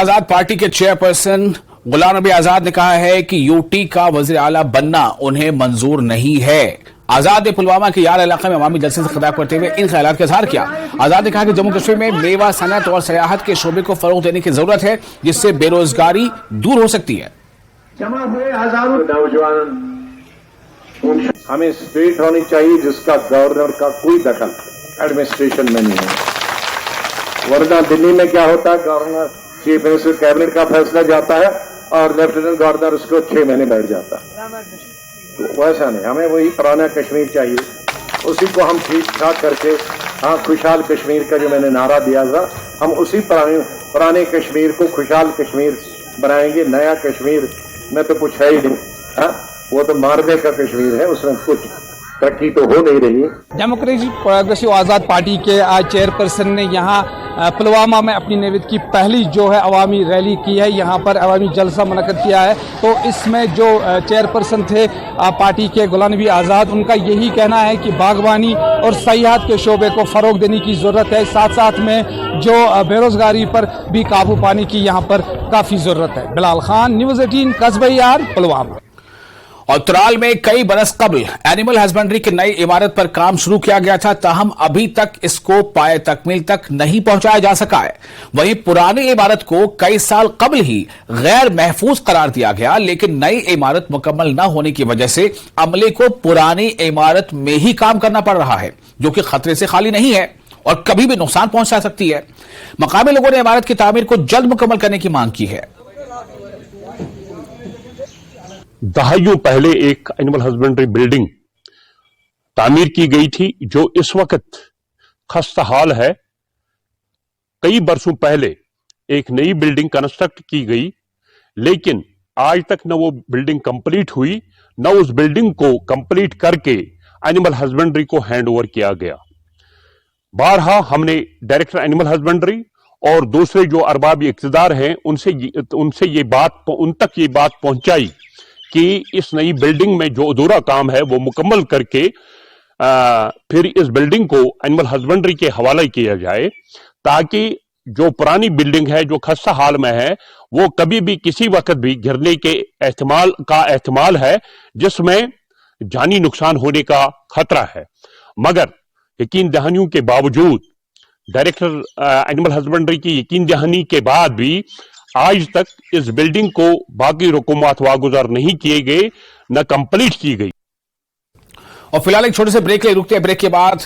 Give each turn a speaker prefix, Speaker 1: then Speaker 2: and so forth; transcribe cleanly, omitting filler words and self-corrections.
Speaker 1: आजाद party के chairperson Ghulam Nabi Azad ने कहा है कि यूटी का वजीर आला बनना उन्हें मंजूर नहीं है। आजाद ने पुलवामा के यार इलाके में अवामी जलसे से खिताब करते हुए इन ख्यालात का इजहार किया। आजाद ने कहा कि जम्मू कश्मीर में मेवा सनत और सयाहत के शोबे को फरोग देने की जरूरत है, जिससे बेरोजगारी दूर हो सकती है।
Speaker 2: जमा हुए हजारों नौजवान, हमें स्टेट होनी चाहिए जिसका गवर्नर का कोई दखल एडमिनिस्ट्रेशन में नहीं है। वरना दिल्ली में क्या होता है, गवर्नर चीफ मिनिस्टर कैबिनेट का फैसला जाता है और लेफ्टिनेंट गवर्नर उसको 6 महीने बैठ जाता है। तो वैसा नहीं, हमें वही पुराना कश्मीर चाहिए, उसी को हम ठीक ठाक करके, हाँ खुशहाल कश्मीर का जो मैंने नारा दिया था, हम उसी पुराने कश्मीर को खुशहाल कश्मीर बनाएंगे। नया कश्मीर में तो कुछ है ही नहीं, हाँ वो तो मारने का कश्मीर है, उसमें कुछ तरक्की तो हो नहीं रही।
Speaker 3: डेमोक्रेटिक प्रोग्रेसिव आज़ाद पार्टी के आज चेयरपर्सन ने यहाँ पुलवामा में अपनी नेतृत्व की पहली जो है अवामी रैली की है, यहाँ पर अवामी जलसा मुनक्कद किया है। तो इसमें जो चेयरपर्सन थे पार्टी के गुलाम नबी आज़ाद, उनका यही कहना है कि बागवानी और सयाहत के शोबे को फ़रोग देने की ज़रूरत है, साथ साथ में जो बेरोज़गारी पर भी काबू पाने की यहाँ पर काफ़ी ज़रूरत है। बिलाल खान, न्यूज़ 18, कस्बा यार, पुलवामा।
Speaker 1: और त्राल में कई बरस कबल एनिमल हस्बेंड्री की नई इमारत पर काम शुरू किया गया था, ताहम अभी तक इसको पाए तकमील तक नहीं पहुंचाया जा सका है। वहीं पुरानी इमारत को कई साल कबल ही गैर महफूज करार दिया गया, लेकिन नई इमारत मुकम्मल न होने की वजह से अमले को पुरानी इमारत में ही काम करना पड़ रहा है, जो कि खतरे से खाली नहीं है और कभी भी नुकसान पहुंचा सकती है। मकामी लोगों ने इमारत की तामीर को जल्द मुकम्मल करने की मांग की है।
Speaker 4: दहाइयों पहले एक एनिमल हस्बेंड्री बिल्डिंग तामीर की गई थी, जो इस वक्त खस्ता हाल है। कई बरसों पहले एक नई बिल्डिंग कंस्ट्रक्ट की गई, लेकिन आज तक न वो बिल्डिंग कंप्लीट हुई, न उस बिल्डिंग को कंप्लीट करके एनिमल हस्बेंड्री को हैंड ओवर किया गया। बारहा हमने डायरेक्टर एनिमल हस्बेंड्री और दूसरे जो अरबाब इक़्तिदार हैं उनसे ये बात उन तक ये बात पहुंचाई कि इस नई बिल्डिंग में जो अधूरा काम है वो मुकम्मल करके फिर इस बिल्डिंग को एनिमल हस्बेंड्री के हवाले किया जाए, ताकि जो पुरानी बिल्डिंग है जो खस्ता हाल में है वो कभी भी किसी वक्त भी गिरने के एहतमाल है, जिसमें जानी नुकसान होने का खतरा है। मगर यकीन दहानियों के बावजूद, डायरेक्टर एनिमल हस्बेंड्री की यकीन दहानी के बाद भी आज तक इस बिल्डिंग को बाकी रकूमात वागुजार नहीं किए गए, न कंप्लीट की गई।
Speaker 1: और फिलहाल एक छोटे से ब्रेक ले रुकते हैं। ब्रेक के बाद